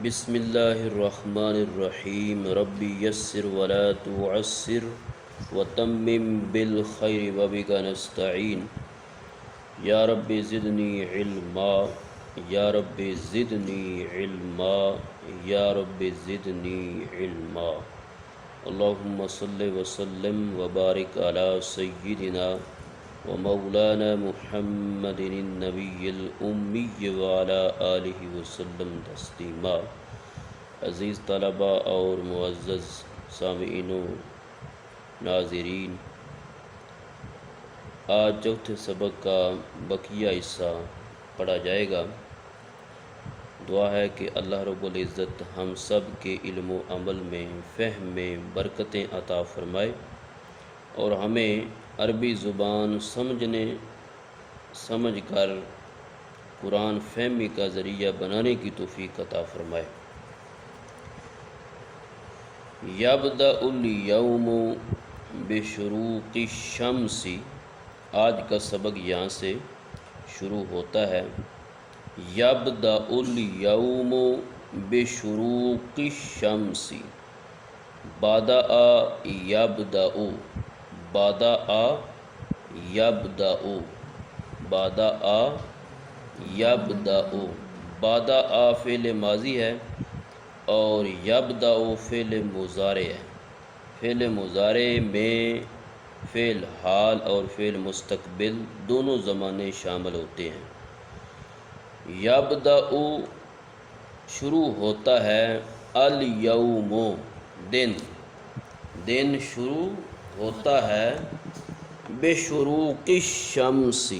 بسم اللہ الرحمن الرحیم ربی یسر ولا تعسر وتمم بالخیر وبک نستعین یا رب زدنی علما یا رب زدنی علما یا رب زدنی علما اللہم صلی وسلم وبارک علی سیدنا ومولانا محمد النبی الأمی وعلی آلہ وسلم تسلیما۔ عزیز طلبہ اور معزز سامعین و ناظرین، آج چوتھے سبق کا بقیہ حصہ پڑھا جائے گا۔ دعا ہے کہ اللہ رب العزت ہم سب کے علم و عمل میں، فہم میں برکتیں عطا فرمائے اور ہمیں عربی زبان سمجھ کر قرآن فہمی کا ذریعہ بنانے کی توفیق عطا فرمائے۔ یبدأ الیوم بشروق الشمس، آج کا سبق یہاں سے شروع ہوتا ہے۔ یبدأ الیوم بشروق الشمس، بدأ یبدأ، بدأ یبدأ، بدأ یبدأ، بدأ فعل ماضی ہے اور یبدأ فعل مضارع ہے۔ فعل مضارع میں فعل حال اور فعل مستقبل دونوں زمانے شامل ہوتے ہیں۔ یبدأ شروع ہوتا ہے، الیوم دن، دن شروع ہوتا ہے، بشروق الشمس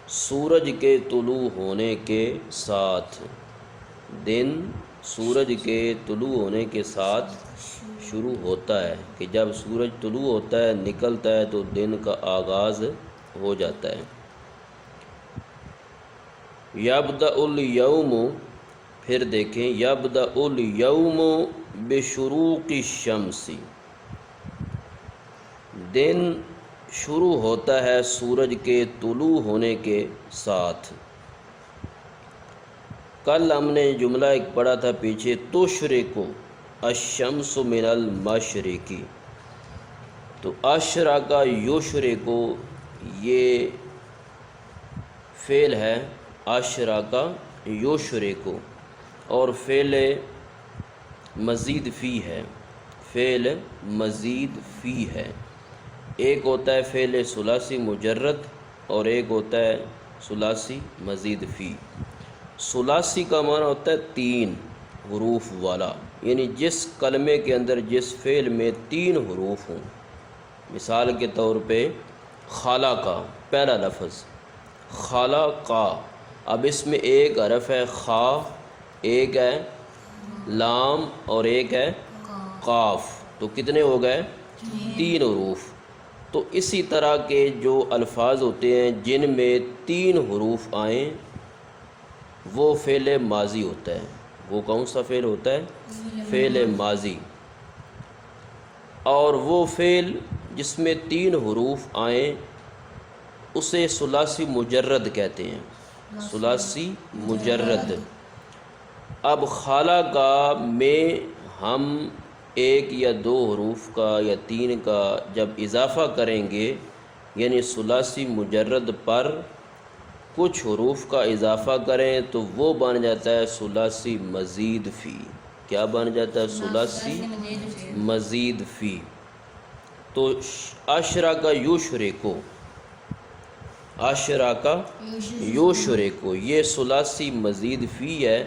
سورج کے طلوع ہونے کے ساتھ، دن سورج کے طلوع ہونے کے ساتھ شروع ہوتا ہے کہ جب سورج طلوع ہوتا ہے، نکلتا ہے تو دن کا آغاز ہو جاتا ہے۔ یبدأ الیوم، پھر دیکھیں یبدأ الیوم بشروق الشمس، دن شروع ہوتا ہے سورج کے طلوع ہونے کے ساتھ۔ کل ہم نے جملہ ایک پڑھا تھا پیچھے، تشرق الشمس من المشرقی، تو اشرق یشرق یہ فعل ہے، اشرق یشرق، اور فعل مزید فی ہے، فعل مزید فی ہے۔ ایک ہوتا ہے فعل ثلاثی مجرد اور ایک ہوتا ہے ثلاثی مزید فی۔ ثلاثی کا معنی ہوتا ہے تین حروف والا، یعنی جس کلمے کے اندر، جس فعل میں تین حروف ہوں۔ مثال کے طور پہ خلق، پہلا لفظ خلق، اب اس میں ایک حرف ہے خا، ایک ہے لام اور ایک ہے قاف، تو کتنے ہو گئے؟ تین حروف۔ تو اسی طرح کے جو الفاظ ہوتے ہیں جن میں تین حروف آئیں وہ فعل ماضی ہوتا ہے۔ وہ کون سا فعل ہوتا ہے؟ فعل ماضی۔ اور وہ فعل جس میں تین حروف آئیں اسے ثلاثی مجرد کہتے ہیں، ثلاثی مجرد۔ اب خلق میں ہم ایک یا دو حروف کا یا تین کا جب اضافہ کریں گے، یعنی ثلاثی مجرد پر کچھ حروف کا اضافہ کریں تو وہ بن جاتا ہے ثلاثی مزید فی۔ کیا بن جاتا ہے؟ ثلاثی مزید فی۔ تو اشرق یشرق، اشرق یشرق یہ ثلاثی مزید فی ہے۔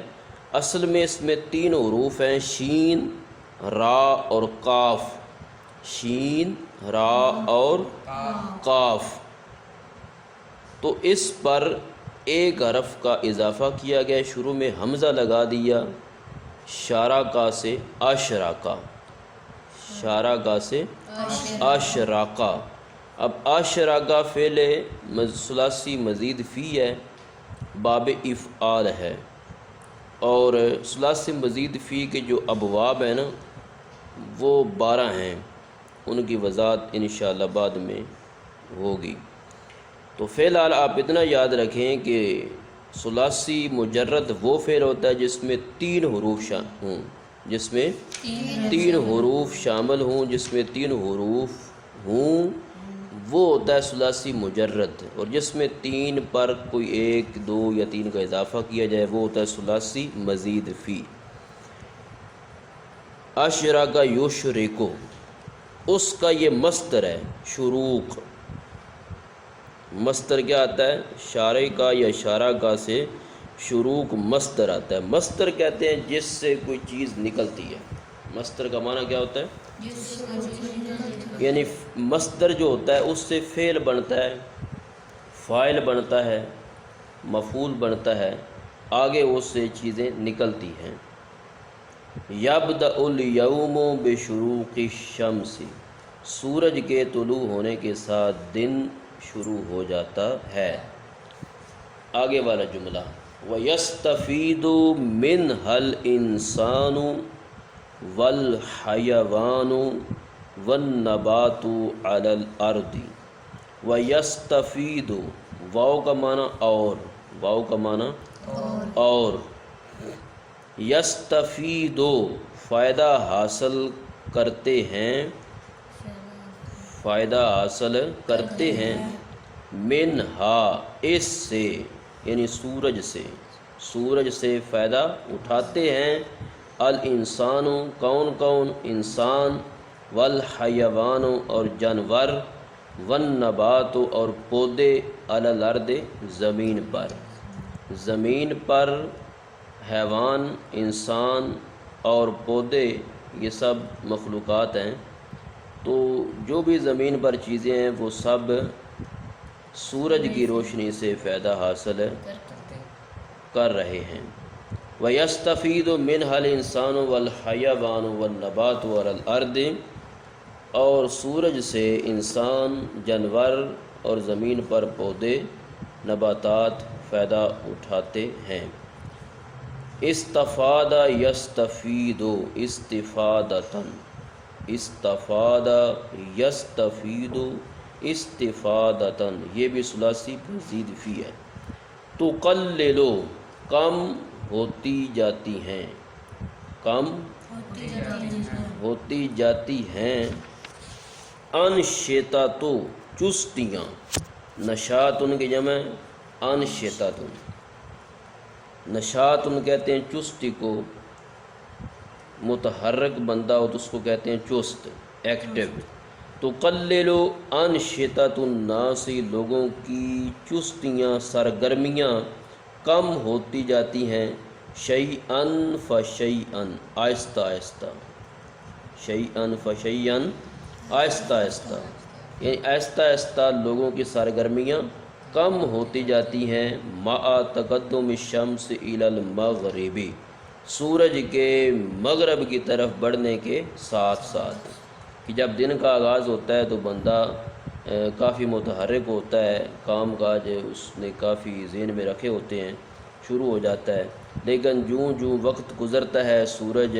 اصل میں اس میں تین حروف ہیں، شین، را اور قاف، شین، را اور قاف۔ تو اس پر ایک حرف کا اضافہ کیا گیا، شروع میں حمزہ لگا دیا، شارقہ سے اشراقہ، شارقہ سے اشراقہ۔ اب اشراقہ فعل ثلاثی مزید فی ہے، باب افعال ہے، اور ثلاثی مزید فی کے جو ابواب ہیں نا وہ 12 ہیں، ان کی وضاحت انشاءاللہ بعد میں ہوگی۔ تو فی الحال آپ اتنا یاد رکھیں کہ ثلاثی مجرد وہ فعل ہوتا ہے جس میں تین حروف ہوں، جس میں تین حروف شامل ہوں، جس میں تین حروف ہوں، وہ ہوتا ہے ثلاثی مجرد، اور جس میں تین پر کوئی ایک، دو یا تین کا اضافہ کیا جائے وہ ہوتا ہے ثلاثی مزید فی۔ اشرک یشرک، اس کا یہ مصدر ہے شروق۔ مصدر کیا آتا ہے؟ شارع کا یا شارع کا سے شروق مصدر آتا ہے۔ مصدر کہتے ہیں جس سے کوئی چیز نکلتی ہے۔ مصدر کا معنی کیا ہوتا ہے؟ یعنی مصدر جو ہوتا ہے اس سے فعل بنتا ہے، فاعل بنتا ہے، مفعول بنتا ہے، آگے اس سے چیزیں نکلتی ہیں۔ یبدأ الیوم بشروق الشمس، سورج کے طلوع ہونے کے ساتھ دن شروع ہو جاتا ہے۔ آگے والا جملہ وَيَسْتَفِيدُ مِنْهَا الْإِنسَانُ وَالْحَيَوَانُ وَالنَّبَاتُ عَلَى الْأَرْضِ۔ وَيَسْتَفِيدُ، واو کا معنی اور، واو کا معنی اور، یستفیدو فائدہ حاصل کرتے ہیں، فائدہ حاصل کرتے ہیں، منہا اس سے، یعنی سورج سے، سورج سے فائدہ اٹھاتے ہیں، الانسان کون کون؟ انسان، والحیوان اور جانور، والنبات اور پودے، علی الارض زمین پر، زمین پر حیوان، انسان اور پودے یہ سب مخلوقات ہیں۔ تو جو بھی زمین پر چیزیں ہیں وہ سب سورج کی روشنی سے فائدہ حاصل کر رہے ہیں۔ وَيَسْتَفِيدُ مِنْهَا الْإِنسَانُ وَالْحَيَوَانُ وَالنَّبَاتُ عَلَى الْأَرْضِ، اور سورج سے انسان، جانور اور زمین پر پودے، نباتات فائدہ اٹھاتے ہیں۔ استفاد یستفید استفادتاً، استفاد یستفید استفادتاً، یہ بھی ثلاثی مزید فی ہے۔ تقلل، کم ہوتی جاتی ہیں، کم ہوتی جاتی ہیں، انشطۃ چستیاں، نشاط ان کی جمع انشطۃ، نشاط ان کہتے ہیں چستی کو، متحرک بندہ ہو تو اس کو کہتے ہیں چست، ایکٹیو۔ تقلل انشطۃ الناس، لوگوں کی چستیاں، سرگرمیاں کم ہوتی جاتی ہیں، شیئاً فشیئاً، آہستہ آہستہ، شیئاً فشیئاً، آہستہ آہستہ، یعنی آہستہ آہستہ لوگوں کی سرگرمیاں کم ہوتی جاتی ہیں، مع تقدم الشمس الی المغرب، سورج کے مغرب کی طرف بڑھنے کے ساتھ ساتھ، کہ جب دن کا آغاز ہوتا ہے تو بندہ کافی متحرک ہوتا ہے، کام کاج اس نے کافی ذہن میں رکھے ہوتے ہیں، شروع ہو جاتا ہے، لیکن جوں جوں وقت گزرتا ہے سورج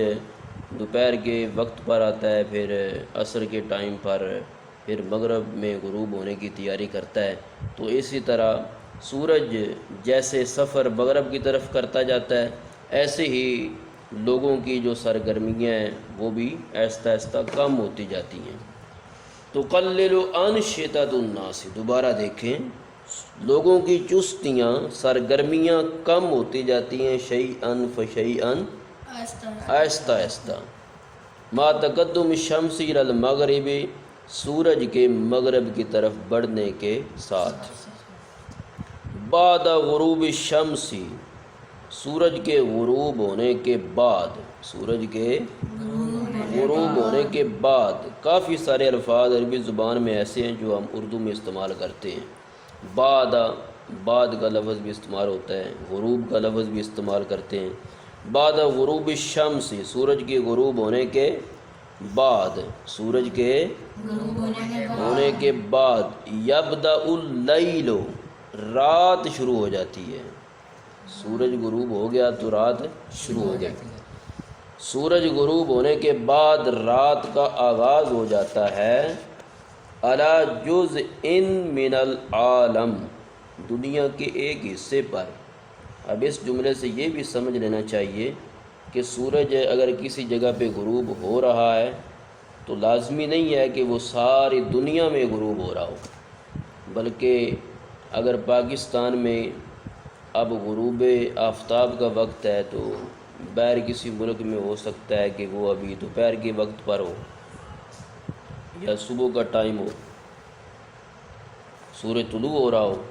دوپہر کے وقت پر آتا ہے، پھر عصر کے ٹائم پر، پھر مغرب میں غروب ہونے کی تیاری کرتا ہے۔ تو اسی طرح سورج جیسے سفر مغرب کی طرف کرتا جاتا ہے، ایسے ہی لوگوں کی جو سرگرمیاں ہیں وہ بھی آہستہ آہستہ کم ہوتی جاتی ہیں۔ تقلل انشطۃ الناس، دوبارہ دیکھیں، لوگوں کی چستیاں، سرگرمیاں کم ہوتی جاتی ہیں، شیئاً فشیئاً، آہستہ آہستہ، مع تقدم الشمس الی المغرب، سورج کے مغرب کی طرف بڑھنے کے ساتھ، بعد غروب الشمس، سورج کے غروب ہونے کے بعد، سورج کے غروب ہونے کے بعد، کافی سارے الفاظ عربی زبان میں ایسے ہیں جو ہم اردو میں استعمال کرتے ہیں۔ بعد کا لفظ بھی استعمال ہوتا ہے، غروب کا لفظ بھی استعمال کرتے ہیں۔ بعد غروب الشمس، سورج کے غروب ہونے کے بعد، سورج کے ہونے کے بعد، یبدأ اللیل، رات شروع ہو جاتی ہے، سورج غروب ہو گیا تو رات شروع ہو گئی، سورج غروب ہونے کے بعد رات کا آغاز ہو جاتا ہے، علی جزء من العالم، دنیا کے ایک حصے پر، اب اس جملے سے یہ بھی سمجھ لینا چاہیے کہ سورج اگر کسی جگہ پہ غروب ہو رہا ہے تو لازمی نہیں ہے کہ وہ ساری دنیا میں غروب ہو رہا ہو، بلکہ اگر پاکستان میں اب غروب آفتاب کا وقت ہے تو باہر کسی ملک میں ہو سکتا ہے کہ وہ ابھی دوپہر کے وقت پر ہو یا صبح کا ٹائم ہو، سورج طلوع ہو رہا ہو۔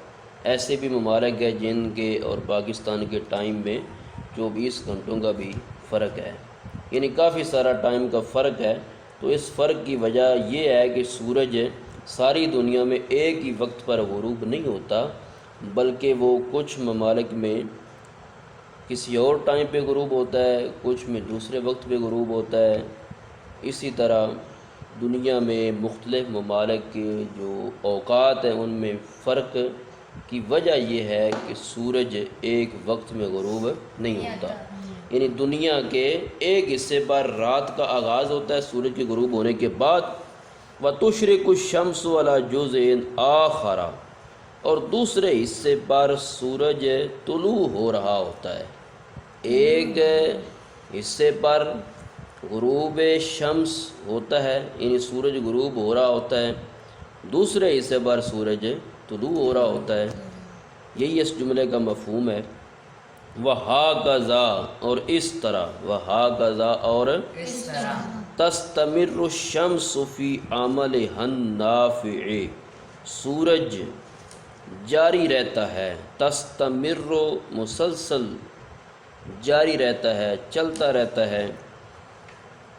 ایسے بھی ممالک ہے جن کے اور پاکستان کے ٹائم میں 24 گھنٹوں کا بھی فرق ہے، یعنی کافی سارا ٹائم کا فرق ہے۔ تو اس فرق کی وجہ یہ ہے کہ سورج ساری دنیا میں ایک ہی وقت پر غروب نہیں ہوتا، بلکہ وہ کچھ ممالک میں کسی اور ٹائم پہ غروب ہوتا ہے، کچھ میں دوسرے وقت پہ غروب ہوتا ہے۔ اسی طرح دنیا میں مختلف ممالک کے جو اوقات ہیں ان میں فرق کی وجہ یہ ہے کہ سورج ایک وقت میں غروب نہیں ہوتا، یعنی دنیا کے ایک حصے پر رات کا آغاز ہوتا ہے سورج کے غروب ہونے کے بعد، وَتُشْرِقُ الشَّمْسُ عَلَى جُزْءٍ آخَرَ، اور دوسرے حصے پر سورج طلوع ہو رہا ہوتا ہے۔ ایک حصے پر غروب شمس ہوتا ہے، یعنی سورج غروب ہو رہا ہوتا ہے، دوسرے حصے پر سورج طلوع ہو رہا ہوتا ہے۔ یہی اس جملے کا مفہوم ہے۔ وَهَكَذَا، اور اس طرح، وَهَكَذَا، اور اس طرح تستمر الشمس فی عملها النافع، سورج جاری رہتا ہے، تستمر مسلسل جاری رہتا ہے، چلتا رہتا ہے،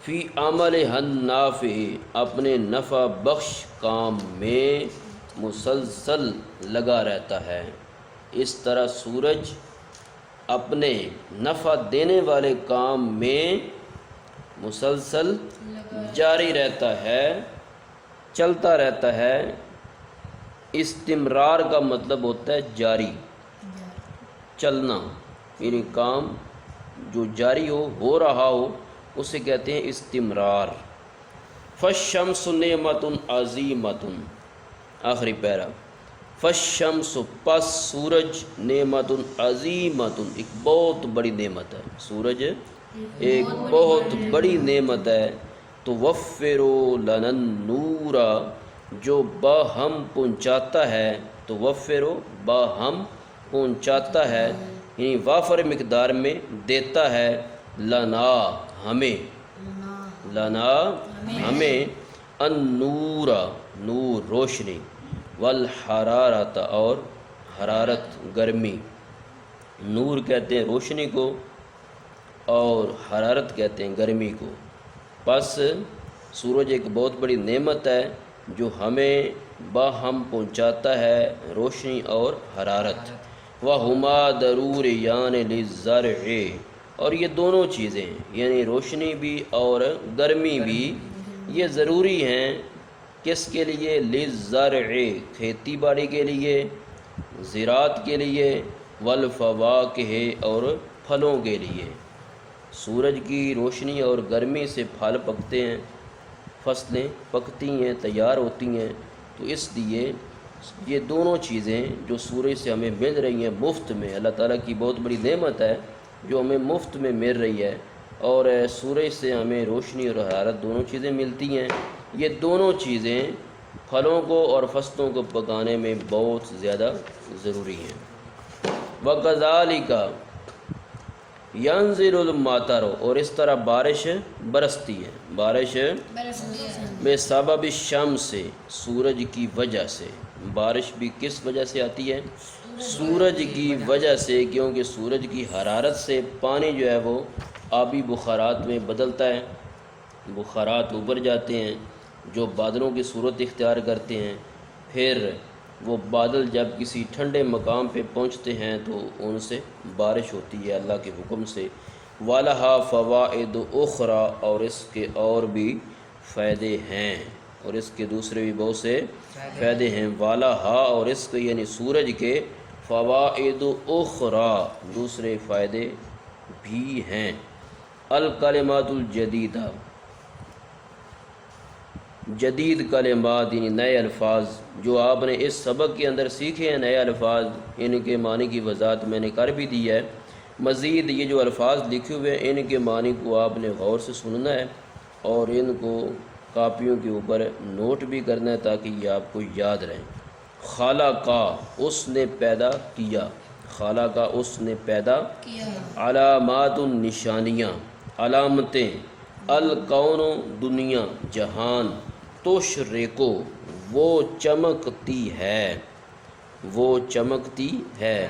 فی عملها النافع، اپنے نفع بخش کام میں مسلسل لگا رہتا ہے۔ اس طرح سورج اپنے نفع دینے والے کام میں مسلسل جاری رہتا ہے، چلتا رہتا ہے۔ استمرار کا مطلب ہوتا ہے جاری، چلنا، یعنی کام جو جاری ہو رہا ہو اسے کہتے ہیں استمرار۔ فَالشَّمْسُ نِعْمَةٌ عَظِیمَةٌ، آخری پیرا، فَالشَّمْسُ، پس سورج، نعمتٌ عظیمۃ، ایک بہت بڑی نعمت ہے، سورج ایک بہت بڑی نعمت ہے۔ توفر لنا النور، جو باہم پہنچاتا ہے، توفر باہم پہنچاتا ہے، یعنی وافر مقدار میں دیتا ہے، لنا ہمیں، لنا ہمیں، النور نور روشنی، والحرارت اور حرارت گرمی، نور کہتے ہیں روشنی کو اور حرارت کہتے ہیں گرمی کو۔ پس سورج ایک بہت بڑی نعمت ہے جو ہمیں باہم پہنچاتا ہے روشنی اور حرارت۔ وَهُمَا ضَرُورِيَانِ لِلزَّرْعِ، اور یہ دونوں چیزیں یعنی روشنی بھی اور گرمی بھی یہ ضروری ہیں، کس کے لیے؟ لِلزَّرْعِ، کھیتی باڑی کے لیے، زراعت کے لیے، وَالْفَوَاكِهِ، اور پھلوں کے لیے۔ سورج کی روشنی اور گرمی سے پھل پکتے ہیں، فصلیں پکتی ہیں، تیار ہوتی ہیں، تو اس لیے یہ دونوں چیزیں جو سورج سے ہمیں مل رہی ہیں مفت میں، اللہ تعالیٰ کی بہت بڑی نعمت ہے جو ہمیں مفت میں مل رہی ہے، اور سورج سے ہمیں روشنی اور حرارت دونوں چیزیں ملتی ہیں۔ یہ دونوں چیزیں پھلوں کو اور فصلوں کو پکانے میں بہت زیادہ ضروری ہیں۔ وَكَذَلِكَ يَنزِلُ الْمَطَرُ، اور اس طرح بارش برستی ہے، بارش بسبب الشمس سے، سورج کی وجہ سے۔ بارش بھی کس وجہ سے آتی ہے؟ سورج کی وجہ سے، کیونکہ سورج کی حرارت سے پانی جو ہے وہ آبی بخارات میں بدلتا ہے، بخارات اوپر جاتے ہیں جو بادلوں کی صورت اختیار کرتے ہیں، پھر وہ بادل جب کسی ٹھنڈے مقام پہ پہنچتے ہیں تو ان سے بارش ہوتی ہے اللہ کے حکم سے۔ وَلَهَا فَوَائِدُ أُخْرَى، اور اس کے اور بھی فائدے ہیں، اور اس کے دوسرے بھی بہت سے فائدے ہیں۔ وَلَهَا، اور اس کے یعنی سورج کے، فَوَائِدُ أُخْرَى، دوسرے فائدے بھی ہیں۔ الکلمات الجدیدہ، جدید کلمات یعنی نئے الفاظ جو آپ نے اس سبق کے اندر سیکھے ہیں، نئے الفاظ، ان کے معنی کی وضاحت میں نے کر بھی دی ہے۔ مزید یہ جو الفاظ لکھے ہوئے ہیں ان کے معنی کو آپ نے غور سے سننا ہے اور ان کو کاپیوں کے اوپر نوٹ بھی کرنا ہے تاکہ یہ آپ کو یاد رہیں۔ خالقہ اس نے پیدا کیا، خالقہ اس نے پیدا علامات نشانیاں، علامتیں، الکون دنیا، جہان، تشرقو وہ چمکتی ہے، وہ چمکتی ہے۔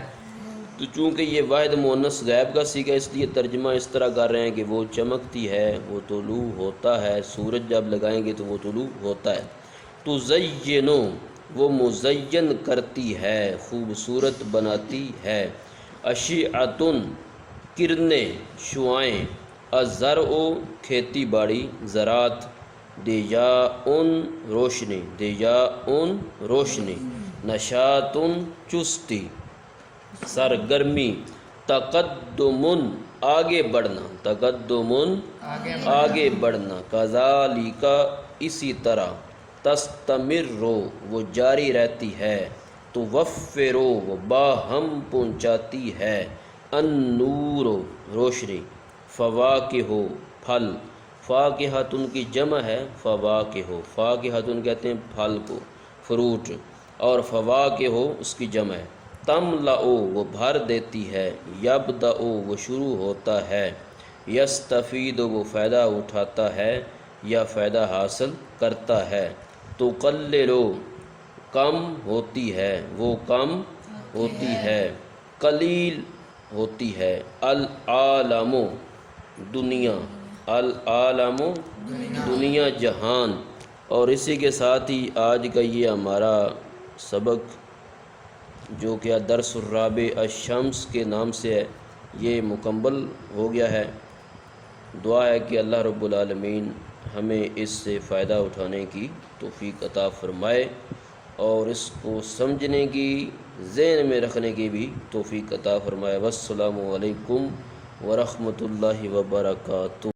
تو چونکہ یہ واحد مؤنث غائب کا صیغہ اس لیے ترجمہ اس طرح کر رہے ہیں کہ وہ چمکتی ہے، وہ طلوع ہوتا ہے، سورج جب لگائیں گے تو وہ طلوع ہوتا ہے۔ تزینو وہ مزین کرتی ہے، خوبصورت بناتی ہے۔ اشعۃن کرنیں، شعائیں، الزرع کھیتی باڑی، زراعت، دیاءن روشنی، دیاءن روشنی، نشاطن چستی، سرگرمی، تقدمن آگے بڑھنا، تقدمن آگے بڑھنا، کذالک اسی طرح، تستمرو وہ جاری رہتی ہے، توفرو وہ باہم پہنچاتی ہے، النور روشنی، فواکہ پھل، فاکہۃن کی جمع ہے فواکہ، فاکہۃن کہتے ہیں پھل کو، فروٹ، اور فواکہ اس کی جمع ہے۔ تملأ وہ بھر دیتی ہے، یبدأ وہ شروع ہوتا ہے، یستفید وہ فائدہ اٹھاتا ہے یا فائدہ حاصل کرتا ہے، تقلل کم ہوتی ہے، وہ کم ہوتی ہے، قلیل ہوتی ہے، العالم دنیا، العالم دنیا جہان۔ اور اسی کے ساتھ ہی آج کا یہ ہمارا سبق جو کہ درس الرابع الشمس کے نام سے ہے یہ مکمل ہو گیا ہے۔ دعا ہے کہ اللہ رب العالمین ہمیں اس سے فائدہ اٹھانے کی توفیق عطا فرمائے اور اس کو سمجھنے کی، ذہن میں رکھنے کی بھی توفیق عطا فرمائے۔ والسلام علیکم ورحمۃ اللہ وبرکاتہ۔